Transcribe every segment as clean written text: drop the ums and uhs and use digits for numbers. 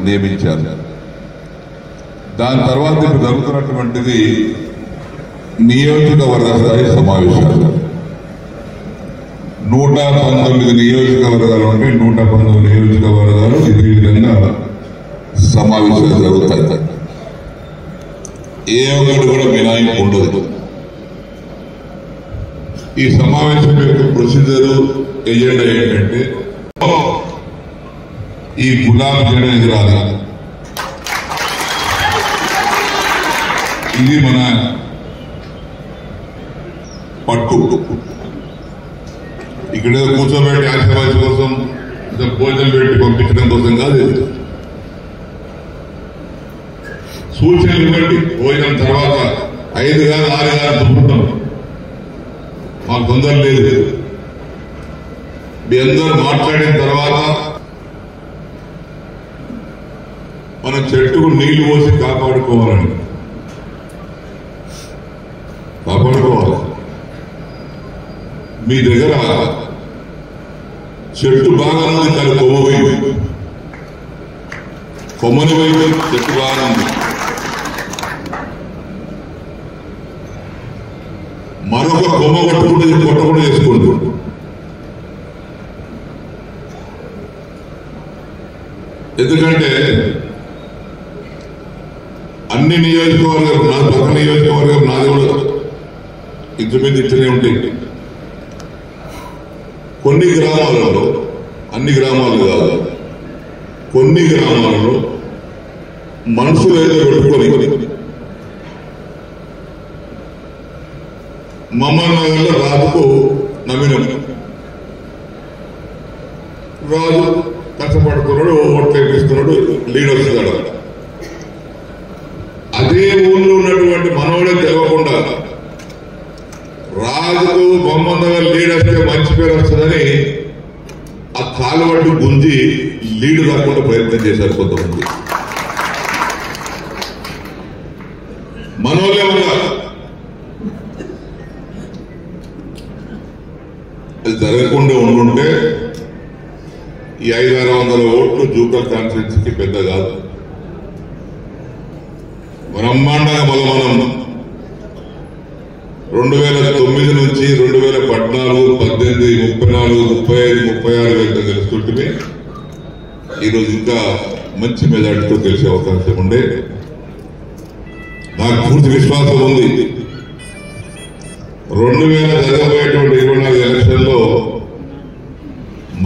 నియమించారు. దాని తర్వాత ఇప్పుడు జరుగుతున్నటువంటిది నియోజకవర్గ స్థాయి సమావేశాలు. 119 నియోజకవర్గాలు ఉంటే 119 నియోజకవర్గాలు ఇదే విధంగా సమావేశాలు జరుగుతాయి. ఏ ఒక్కటి కూడా మినహాయింపు ఉండదు. ఈ సమావేశం యొక్క ప్రొసీజర్ ఎజెండా ఏంటంటే ఈ గులాబీ జెండా ఎదురాలి. ఇది మన పట్టు. ఇక్కడ కూర్చోబెట్టి ఆశీర్వాదం కోసం భోజనం పెట్టి పంపించడం కోసం కాదు. సూచనలు ఇవ్వండి. భోజనం తర్వాత 5 కాదు 6 కాదు దుప్పుతాం. మాకు తొందర లేదు. మీ అందరూ మాట్లాడిన తర్వాత మన చెట్టుకు నీళ్లు పోసి కాపాడుకోవాలి. మీ దగ్గర చెట్టు బాగా ఉంది కానీ కొమ్మ పోయింది. కొమ్మని పోయింది, చెట్టు బాగా ఉంది. మరొక కొమ్మ కొట్టకుండా చేసుకోండి. ఎందుకంటే అన్ని నియోజకవర్గం నాది, పక్క నియోజకవర్గం నాది కూడా ఇంచుమించు ఇట్లనే ఉంటాయి. కొన్ని గ్రామాలలో, అన్ని గ్రామాలు కాదు, కొన్ని గ్రామాలలో మనుషులు ఏదో పెట్టుకొని మమ్మల్ని నగర్లో రాజుకు నమ్మినం. రాజు కష్టపడుతున్నాడు, ఓట్లు వేపిస్తున్నాడు, లీడర్ వస్తున్నాడు. అదే ఊళ్ళో ఉన్నటువంటి మనోడే తెలియకుండా రాజుకు బొమ్మన్నగర్ లీడ్ వస్తే మంచి పేరు వస్తుందని ఆ కాలువడ్డు గుంజి లీడ్ రాకుండా ప్రయత్నం చేశారు కొంతమంది. మనోళ్ళే ఉన్నారు. అది జరగకుండా ఉండుంటే ఈ 500-600 ఓట్లు జూకల్ కాన్ఫరెన్స్ కి పెద్ద కాదు. బ్రహ్మాండంగా మనం 2009 నుంచి 2014, 18, 34, 35, 36 వేలతో గెలుస్తుంటే ఈరోజు ఇంకా మంచి మెజార్టీతో గెలిచే అవకాశం ఉండే. నాకు పూర్తి విశ్వాసం ఉంది. 2000 జరగబోయేటువంటి 24 ఎలక్షన్ లో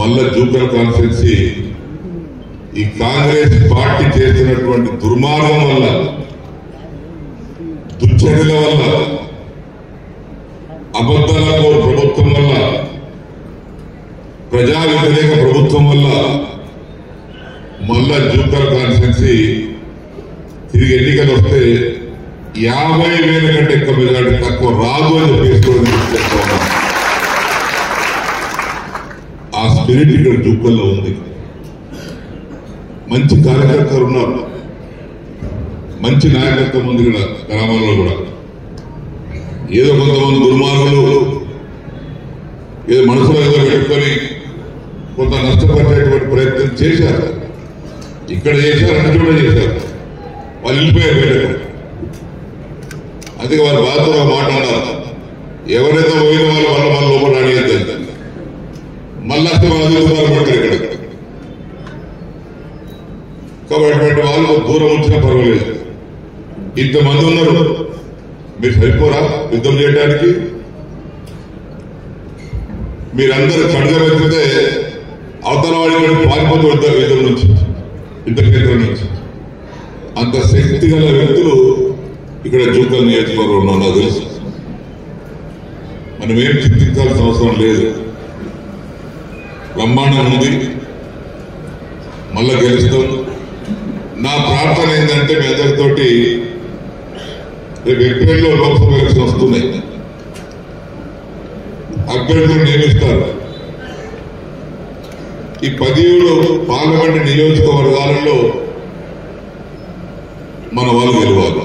మళ్ళా జూకల్ కాన్స్టిట్యున్సీ ఈ కాంగ్రెస్ పార్టీ చేస్తున్నటువంటి దుర్మార్గం వల్ల, దుశ్చర్యల వల్ల, అబద్ధాలకు ప్రభుత్వం వల్ల, ప్రజా వ్యతిరేక ప్రభుత్వం వల్ల మళ్ళా జూకల్ కాన్స్టిట్యున్సీ తిరిగి ఎన్నికలు వస్తే 50,000 కంటే ఎక్కువ మెజార్టీ తక్కువ రాదు అని చెప్పేసుకోవడం. ఆ స్పిరిట్ ఇక్కడ జూకల్లో ఉంది. మంచి కార్యకర్తలు ఉన్నారు, మంచి నాయకత్వం ఉంది ఇక్కడ గ్రామాల్లో కూడా. ఏదో కొంతమంది దుర్మార్గులు ఏదో మనసులో ఏదో పెట్టుకొని కొంత నష్టపరిచేటువంటి ప్రయత్నం చేశారు. ఇక్కడ చేశారు, అన్ని కూడా చేశారు. వాళ్ళు వెళ్ళిపోయారు బయటకు. అందుకే వారు బాధతో మాట అన్నారు, ఎవరైతే పోయిన వాళ్ళు మన లోపల అడిగేది మళ్ళీ వాళ్ళు పడతారు ఇక్కడ. కాబట్టి అటువంటి వాళ్ళు దూరం వచ్చినా పర్వాలేదు. ఇంతమంది ఉన్నారు, మీరు సరిపోరా యుద్ధం చేయడానికి? మీరందరూ ఖడ్గం ఎత్తితే అవతల వాడి పారిపోతూ యుద్ధం నుంచి, యుద్ధ కేంద్రం నుంచి. అంత శక్తి గల వ్యక్తులు ఇక్కడ జూకల్ నియోజకవర్గంలో నాకు తెలుసు. మనం ఏం చింతించాల్సిన అవసరం లేదు. బ్రహ్మాండం ఉంది, మళ్ళా గెలుస్తాం. నా ప్రార్థన ఏంటంటే మీ అందరితోటి రేపు ఏప్రిల్లో లోక్సభ ఎలక్షన్ వస్తున్నాయి. అభ్యర్థులు నియమిస్తారు. ఈ 17 పార్లమెంటు నియోజకవర్గాలలో మన వాళ్ళు గెలవాలి.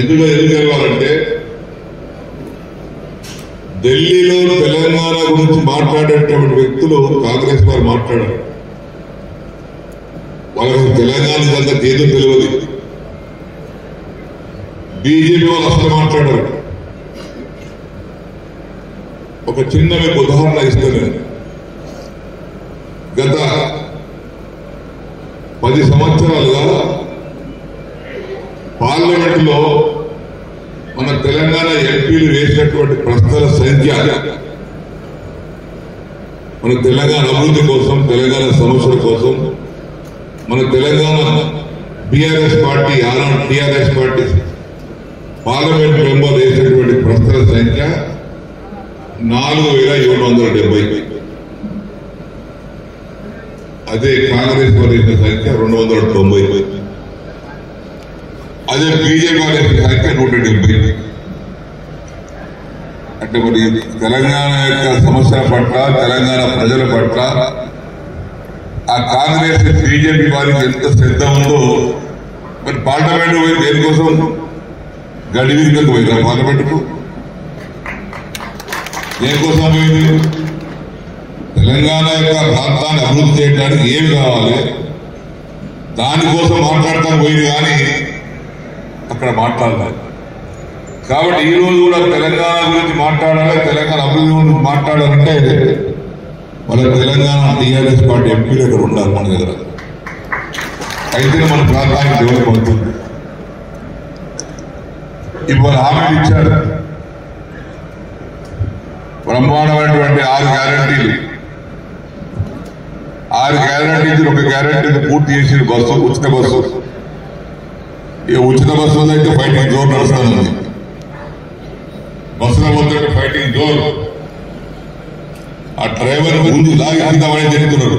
ఎందుకు గెలవాలంటే ఢిల్లీలో తెలంగాణ గురించి మాట్లాడేటువంటి వ్యక్తులు కాంగ్రెస్ వారు మాట్లాడారు. వాళ్ళకి తెలంగాణ సంగతి ఏదో తెలియదు. బీజేపీ వాళ్ళు అసలు మాట్లాడారు. ఒక చిన్న మీకు ఉదాహరణ ఇస్తాను. గత 10 సంవత్సరాలుగా పార్లమెంటులో మన తెలంగాణ ఎంపీలు వేసినటువంటి ప్రశ్నల సంఖ్య, మన తెలంగాణ అభివృద్ధి కోసం, తెలంగాణ సమస్యల కోసం, మన తెలంగాణ బీఆర్ఎస్ పార్టీ ఆనాడు టీఆర్ఎస్ పార్టీ పార్లమెంట్ మెంబర్ వేసినటువంటి ప్రశ్నల సంఖ్య 4770. అదే కాంగ్రెస్ వారు వేసిన సంఖ్య 290. అదే బీజేపీ వారు వేసిన సంఖ్య 170. అంటే మరి తెలంగాణ యొక్క సమస్యల పట్ల, తెలంగాణ ప్రజల పట్ల ఆ కాంగ్రెస్ బీజేపీ వారికి ఎంత శ్రద్ధ ఉందో మరి పార్లమెంట్ పోయి దేనికోసం గడివిందుకు పోయినా పార్లమెంటుకు దేనికోసం పోయింది? తెలంగాణ యొక్క ప్రాంతాన్ని అభివృద్ధి చేయడానికి ఏమి కావాలి దానికోసం మాట్లాడటానికి పోయింది, కానీ అక్కడ మాట్లాడలేదు. కాబట్టి ఈ రోజు కూడా తెలంగాణ గురించి మాట్లాడాలి, తెలంగాణ అభివృద్ధి గురించి మాట్లాడాలంటే మన తెలంగాణ టీఆర్ఎస్ పార్టీ ఎంపీలు ఇక్కడ ఉండాలి మన దగ్గర. అయితే మన ప్రాంతానికి డెవలప్ అవుతుంది. ఇప్పుడు హామీలు ఇచ్చారు, బ్రహ్మాండమైనటువంటి 6 గ్యారంటీలు. 6 గ్యారంటీలు, ఒక గ్యారంటీని పూర్తి చేసి బస్సు, ఉచిత బస్సు. ఈ ఉచిత బస్సులో అయితే ఫైటింగ్ జోర్ నడుస్తుంది. బస్సులో పోతే ఫైటింగ్ జోర్. ఆ డ్రైవర్ ముందు లాగి అంతమని చెప్తున్నారు,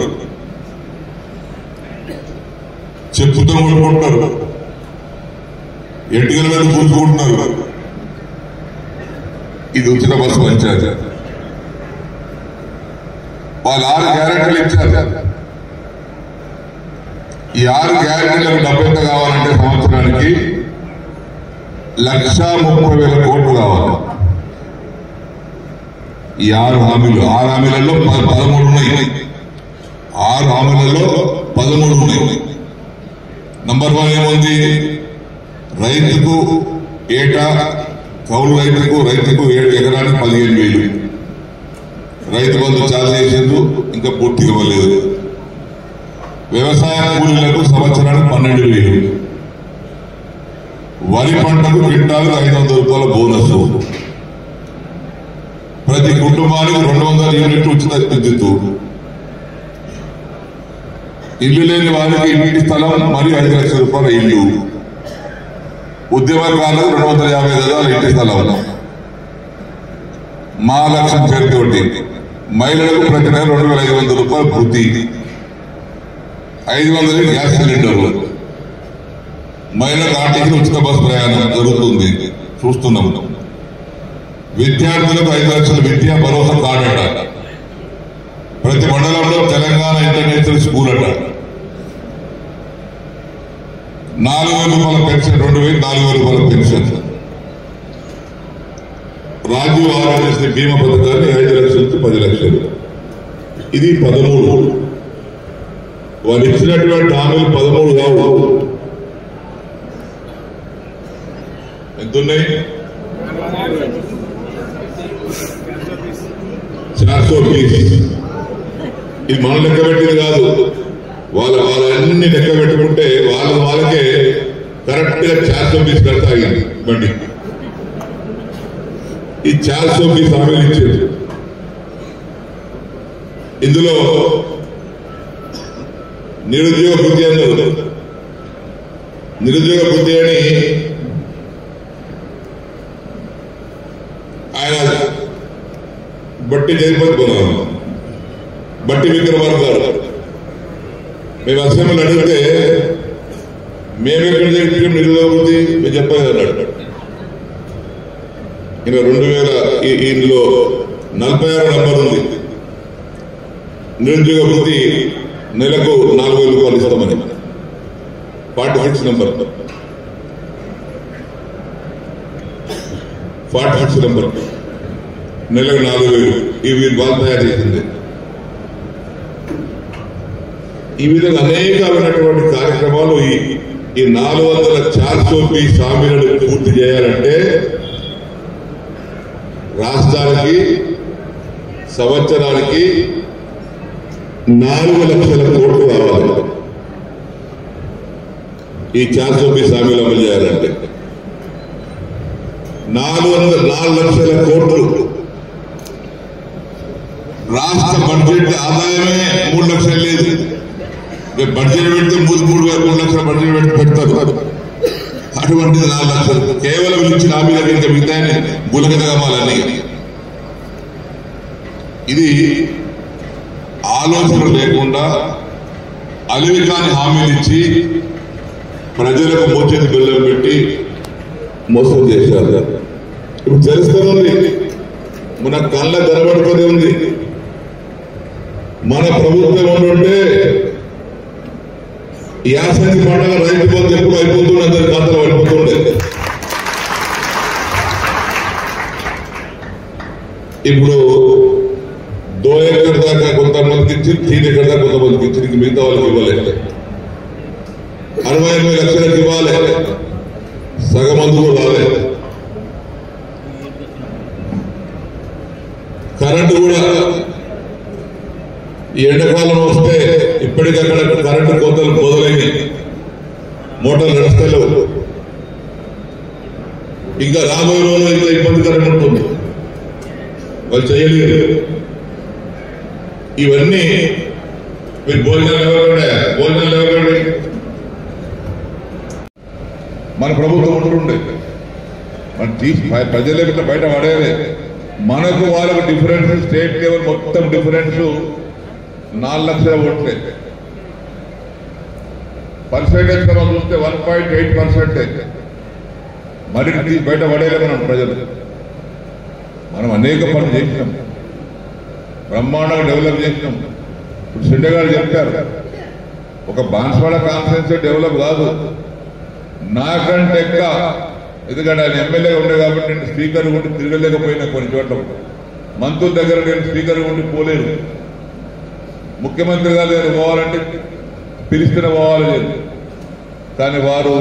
చెప్పుతో కొట్టుకుంటున్నారు, ఎటుకల మీద కూర్చుకుంటున్నారు. ఇది ఉచిత బస్సు పంచాయతీ. వాళ్ళు 6 గ్యారెంటీలు ఇచ్చారు. ఈ 6 గ్యారెంటీలకు డబ్బు ఎంత కావాలంటే సంవత్సరానికి 1,30,000 కోట్లు కావాలి. ఈ 6 హామీలు, 6 హామీలలో 13 ఉన్నాయి. 6 హామీలలో 13 ఉన్నాయి. నంబర్ 1 ఏముంది? రైతుకు ఏటా కౌలు రైతుకు 7 ఎకరానికి 15,000. రైతు బంధు చాలు చేసేందుకు ఇంకా పూర్తిగా ఇవ్వలేదు. వ్యవసాయ కూలీలకు సంవత్సరానికి 12,000. వరి పంటకు క్వింటాలకు 500 రూపాయల బోనస్. ప్రతి కుటుంబానికి 200 యూనిట్లు ఉచిత విద్యుత్. ఇల్లు లేని వారికి ఇంటి స్థలం మరియు 5 లక్షల రూపాయల ఇల్లు. ఉద్యమకాలకు 250 గజాల ఇంటి స్థలం. మహాలక్ష్మి పేరుతోటి మహిళలకు ప్రతి నెల 2,500 రూపాయలు వృత్తి. 500 గ్యాస్ సిలిండర్లు. మహిళలకు ఆర్టీసీ ఉచిత బస్సు ప్రయాణం జరుగుతుంది, చూస్తున్నాం. విద్యార్థులకు 5 లక్షల విద్యా భరోసా కార్డు అట. ప్రతి మండలంలో తెలంగాణ ఇంటర్నేషనల్ స్కూల్ అట. 4,000 రూపాయల పెన్షన్, 2,000 రూపాయల పెన్షన్. రాజీవ్ ఆరోగ్యశ్రీ బీమా పథకాన్ని 5 లక్షల నుంచి 10 లక్షలు. ఇది 13. వాళ్ళు ఇచ్చినటువంటి హామీలు 13 కావు. ఎంతున్నాయి? 420. ఇది మనం లెక్క పెట్టింది కాదు. వాళ్ళన్ని లెక్క పెట్టుకుంటే వాళ్ళకే కరెక్ట్ గా 420 కడతా అయింది బండి. ఈ 420 హామీలు ఇచ్చారు. ఇందులో నిరుద్యోగ వృత్తి అన్నారు. నిరుద్యోగ వృత్తి అని ఆయన బట్టి జగపతి కొనాలి, బట్టి విక్రమార్క గారు. మేము అసెంబ్లీలో అడిగితే మేమెక్కడ చెప్పిన నిరుద్యోగ వృత్తి మేము చెప్పలేదు అన్నాడు. ఈయన 2000 ఇందులో 46 నంబర్ ఉంది. నిరుద్యోగ వృత్తి నెలకు 4,000 రూపాయలు ఇస్తామని. 46 నంబర్, 46 నంబర్ నెలకు 4,000. ఇవి వాళ్ళు తయారు చేసింది. ఈ విధంగా అనేకమైనటువంటి కార్యక్రమాలు ఈ 400 హామీలను పూర్తి చేయాలంటే రాష్ట్రానికి సంవత్సరానికి 4 లక్షల కోట్లు కావాలి. ఈ 4 హామీలు అమలు చేయాలంటే 4 లక్షల కోట్లు. రాష్ట్ర బడ్జెట్ ఆదాయమే 3 లక్షలు లేదు. బడ్జెట్ పెడితే 3 లక్షల బడ్జెట్ పెడతారు. అటువంటిది 4 లక్షలు కేవలం ఇచ్చిన హామీలకు ఇంకా మిగతానే బులగదగమాలని. ఇది ఆలోచన లేకుండా అలివి కాని హామీలు ఇచ్చి ప్రజలకు మోచేతి బెల్లం పెట్టి మోసం చేశారు. ఇప్పుడు తెలుస్తుంది, మన కళ్ళ కనబడుతూనే ఉంది. మన ప్రభుత్వం ఉంటే యాసంగి పండుగ రైతు బంధు ఎప్పుడు అయిపోతుండే, అందరి ఖాతాలో అయిపోతుండే. ఇప్పుడు 2 ఎకర్ దాకా కొంతమందికి ఇచ్చి 3 ఎకర్ దాకా కొంతమందికి ఇచ్చి మిగతా వాళ్ళకి ఇవ్వలేదు. 68 లక్షలకు ఇవ్వాలి, సగం మందుకు రాలేదు. కరెంటు కూడా ఈ ఎండాకాలం వస్తే ఇప్పటికక్కడ కరెంటు కోతలు మొదలైనవి, మోటార్లు నడుస్తలేవు. ఇంకా రాబోయే రోజులు ఇంకా ఇబ్బందికరంగా ఉంటుంది, వాళ్ళు చేయలేరు. ఇవన్నీ మీరు భోజనాలు ఎవరు మన ప్రభుత్వం ఉంటుండే మన ప్రజలే ఇట్లా బయట పడేదే. మనకు వాళ్ళకు డిఫరెన్స్ స్టేట్ లెవెల్ మొత్తం డిఫరెన్స్ 4 లక్షల ఓట్లే. పర్సెంటేజ్ మనం చూస్తే 1.8%. మరి బయట పడేలే మనం ప్రజలు. మనం అనేక పనులు చేసినాం, బ్రహ్మాండంగా డెవలప్ చేసినాం. ఇప్పుడు సిండే గారు చెప్పారు, ఒక బాన్స్వాడ కాన్ఫరెన్స్ డెవలప్ కాదు, నాకంటే ఎక్కువ. ఎందుకంటే ఆయన ఎమ్మెల్యేగా ఉండే కాబట్టి నేను స్పీకర్ ఉండి తిరగలేకపోయినా కొన్ని చోట్ల. మంత్రుల దగ్గర నేను స్పీకర్ ఉండి పోలేను. ముఖ్యమంత్రి గారు దగ్గర పోవాలంటే పిలిచిన పోవాలి లేదు. కానీ వారు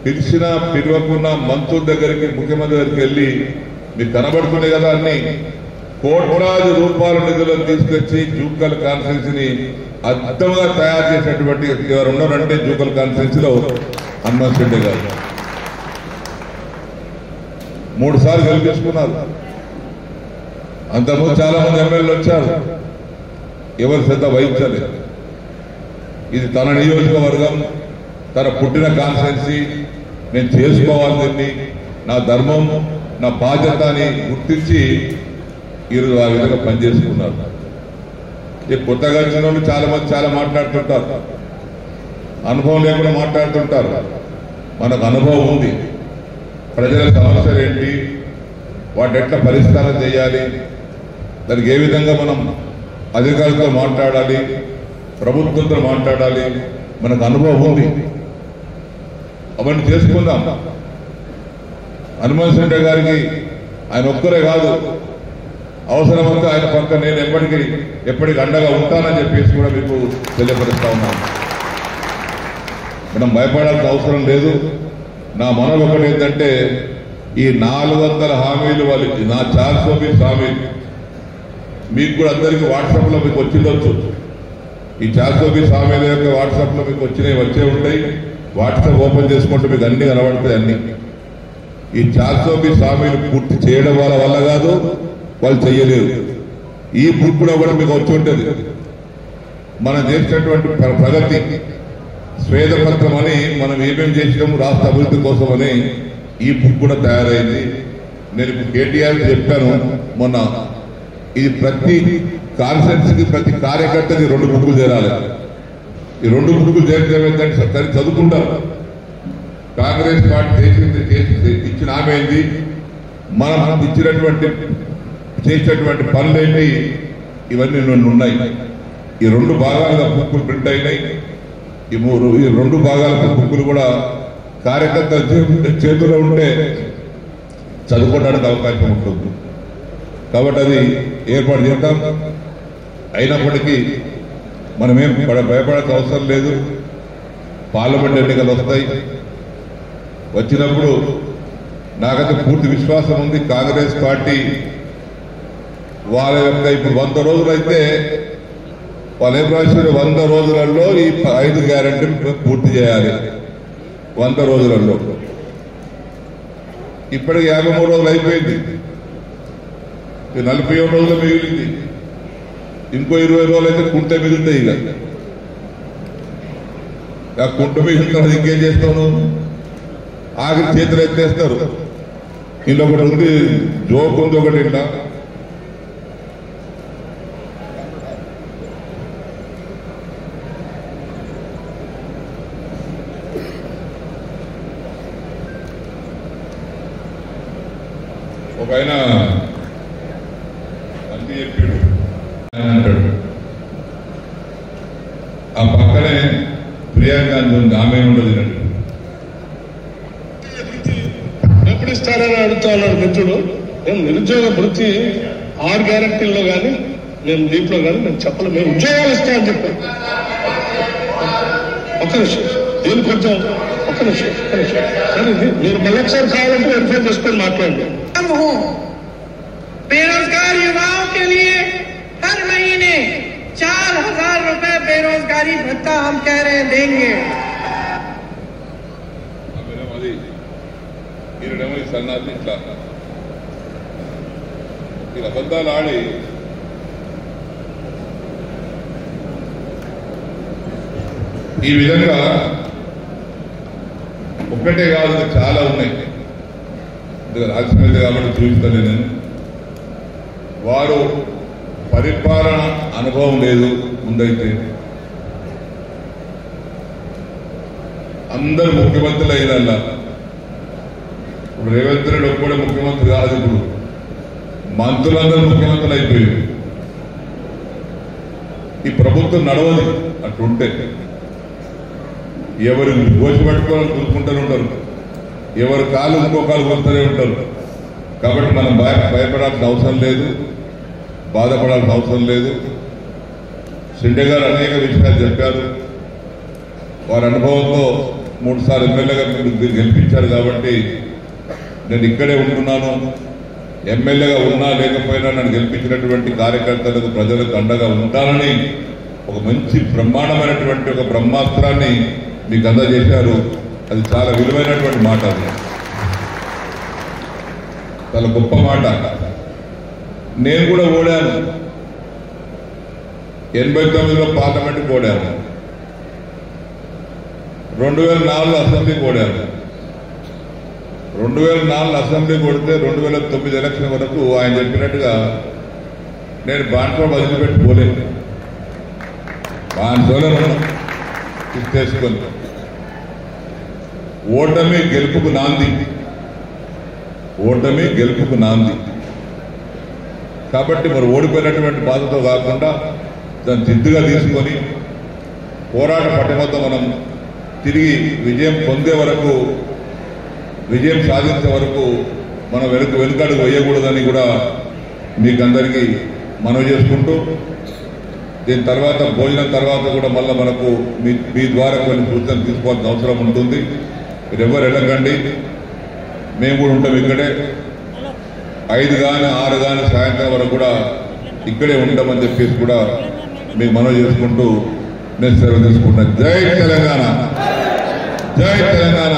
పిలిచినా పిలవకున్నా మంత్రుల దగ్గరికి, ముఖ్యమంత్రి దగ్గరికి వెళ్ళి మీకు కనబడుతుంది కదా అన్ని కోట్లాది రూపాయల నిధులను తీసుకొచ్చి జూకల్ కాన్ఫరెన్స్ ని అద్భుతంగా తయారు చేసినటువంటి ఎవరు ఉన్నారంటే జూకల్ కాన్ఫరెన్స్ లో హనుమంత్ రెడ్డి గారు 3 సార్లు గెలిపించుకున్నారు. అంతకుముందు చాలా మంది ఎమ్మెల్యేలు వచ్చారు, ఎవరు శ్రద్ధ వహించలేదు. ఇది తన నియోజకవర్గం, తన పుట్టిన కాన్స్టిట్యున్సీ, నేను చేసుకోవాల్సింది నా ధర్మం, నా బాధ్యత అని గుర్తించి ఈరోజు ఆ విధంగా పనిచేసుకున్నారు. కొత్తగా వచ్చిన వాళ్ళు చాలా మంది చాలా మాట్లాడుతుంటారు, అనుభవం లేకుండా మాట్లాడుతుంటారు. మనకు అనుభవం ఉంది, ప్రజల సమస్యలు ఏంటి, వాటి ఎట్లా పరిష్కారం చేయాలి, దానికి ఏ విధంగా మనం అధికారులతో మాట్లాడాలి, ప్రభుత్వంతో మాట్లాడాలి, మనకు అనుభవం ఉంది. అవన్నీ చేసుకుందాం. హనుమంత్ రెడ్డి గారికి ఆయన ఒక్కరే కాదు, అవసరమంతా ఆయన పక్క నేను ఎప్పటికీ అండగా ఉంటానని చెప్పేసి కూడా మీకు తెలియపరుస్తా ఉన్నాను. మనం భయపడాల్సిన అవసరం లేదు. నా మనవి ఒకటి ఏంటంటే, ఈ 400 హామీలు వాళ్ళకి, నా 420 హామీలు మీకు కూడా అందరికీ వాట్సాప్లో మీకు వచ్చిండొచ్చు. ఈ 420 హామీల యొక్క వాట్సాప్లో మీకు వచ్చే ఉంటాయి. వాట్సాప్ ఓపెన్ చేసుకుంటే మీకు అన్ని కనబడతాయి. అన్ని ఈ 420 హామీలు పూర్తి చేయడం వల్ల కాదు, వాళ్ళు చెయ్యలేరు. ఈ బుక్ కూడా మీకు వచ్చి ఉంటుంది. మనం చేసినటువంటి ప్రగతి స్వేదపత్రం అని, మనం ఏమేమి చేసినాము రాష్ట్ర అభివృద్ధి కోసం అని ఈ బుక్ కూడా తయారైంది. నేను ఇప్పుడు కేటీఆర్ చెప్పాను మొన్న, ఇది ప్రతి కాన్ఫరెన్స్కి ప్రతి కార్యకర్తకి 2 బుక్కులు చేరాలి. ఈ 2 బుక్కులు చేరితే చదువుకుంటారు. కాంగ్రెస్ పార్టీ ఇచ్చిన హామీ ఏంటి, మనం ఇచ్చినటువంటి చేసినటువంటి పనులేంటి, ఇవన్నీ ఉన్నాయి. ఈ 2 భాగాలుగా బుక్కులు ప్రింట్ అయినాయి. ఈ 2 భాగాల బుక్కులు కూడా కార్యకర్త చేతిలో ఉంటే చదువుకోవడానికి అవకాశం ఉంటుంది. కాబట్టి అది ఏర్పాటు చేద్దాం. అయినప్పటికీ మనమేం భయపడాల్సిన అవసరం లేదు. పార్లమెంట్ ఎన్నికలు వస్తాయి. వచ్చినప్పుడు నాకైతే పూర్తి విశ్వాసం ఉంది. కాంగ్రెస్ పార్టీ వాళ్ళ యొక్క ఇప్పుడు 100 రోజులు అయితే వాళ్ళు ఏం రాశారు, 100 రోజులలో ఈ 5 గ్యారెంటీలు పూర్తి చేయాలి. 100 రోజులలో ఇప్పటికి 53 రోజులు అయిపోయింది. 47 రోజులు మిగిలింది. ఇంకో 20 రోజులు అయితే కుంట మిగులుతాయి. ఇక కుంట మిగిలిన ఇంకేం చేస్తాను, ఆఖరి చేతులు ఎత్తేస్తారు. ఇంట్లో ఒకటి ఉంది, జోక్ ఉంది ఒకటి. ఇంట్లో ఒక ఆయన అంతే చెప్పాడు అంటాడు. ఆ పక్కనే ప్రియాంక ఉంది, ఆమె ఉండదు. ఎప్పుడు ఇస్తారని అడుగుతా ఉన్నాడు మిత్రుడు. నేను నిరుద్యోగ వృత్తి 6 గ్యారెంటీల్లో కానీ నేను దీంట్లో కానీ నేను చెప్పలేదు. మేము ఉద్యోగాలు ఇస్తామని చెప్పాను. ఒక్క నిమిషం, దీని కొంచెం ఒక్క నిమిషం. కానీ మీరు మళ్ళొకసారి కావాలంటే వెరిఫై చేసుకొని మాట్లాడండి. बेरोजगार युवाओं के लिए हर महीने 4,000 रुपए बेरोजगारी भत्ता हम कह रहे हैं देंगे. సన్నాసి ఇట్లా ఇలా అబద్ధాలు ఆడి ఈ విధంగా ఒక్కటే కాదు, చాలా ఉన్నాయి. రాజ్యసభ కాబట్టి చూపిస్తాను నేను. వారు పరిపాలన అనుభవం లేదు. ముందైతే అందరు ముఖ్యమంత్రులు అయినల్లా ఇప్పుడు రేవంత్ రెడ్డి ఒక్కడే ముఖ్యమంత్రి కాదు. ఇప్పుడు మంత్రులందరూ ముఖ్యమంత్రులు అయిపోయారు. ఈ ప్రభుత్వం నడవదు అట్లుంటే. ఎవరు గోచి పట్టుకోవాలని చూసుకుంటూనే ఉంటారు, ఎవరు కాలు ఇంకో కాలు కొడుతూనే ఉంటారు. కాబట్టి మనం భయపడాల్సిన అవసరం లేదు, బాధపడాల్సిన అవసరం లేదు. షిండే గారు అనేక విషయాలు చెప్పారు. వారి అనుభవంతో 3 సార్లు ఎమ్మెల్యేగా గెలిపించారు. కాబట్టి నేను ఇక్కడే ఉంటున్నాను. ఎమ్మెల్యేగా ఉన్నా లేకపోయినా నన్ను గెలిపించినటువంటి కార్యకర్తలకు, ప్రజలకు అండగా ఉంటానని ఒక మంచి బ్రహ్మాండమైనటువంటి ఒక బ్రహ్మాస్త్రాన్ని మీకు అందజేశారు. అది చాలా విలువైనటువంటి మాట. అది చాలా గొప్ప మాట. నేను కూడా ఓడాను. 89లో పార్లమెంట్కి ఓడాను. 2004లో అసెంబ్లీకి ఓడాను. 2004 అసెంబ్లీ కొడితే 2009 ఎలక్షన్ వరకు ఆయన చెప్పినట్టుగా నేను బాన్సో వదిలిపెట్టుకోలేదు. బాన్సోలను తీసుకొని ఓటమి గెలుపుకు నాంది. ఓటమి గెలుపుకు నాంది. కాబట్టి మరి ఓడిపోయినటువంటి బాధతో కాకుండా దాన్ని జిద్దుగా తీసుకొని పోరాట పట్టుమతో మనం తిరిగి విజయం పొందే వరకు, విజయం సాధించే వరకు మనం వెనుకడుగు వేయకూడదని కూడా మీకు అందరికీ మనవి చేసుకుంటూ, దీని తర్వాత భోజనం తర్వాత కూడా మళ్ళీ మనకు మీ ద్వారా కొన్ని సూచనలు తీసుకోవాల్సిన అవసరం ఉంటుంది. మీరు ఎవరు వెళ్ళకండి, మేము కూడా ఉంటాం ఇక్కడే. 5 కానీ 6 కానీ సాయంత్రం వరకు కూడా ఇక్కడే ఉంటామని చెప్పేసి కూడా మీకు మనవి చేసుకుంటూ నేను సెలవు తీసుకుంటాను. జై తెలంగాణ, జై తెలంగాణ.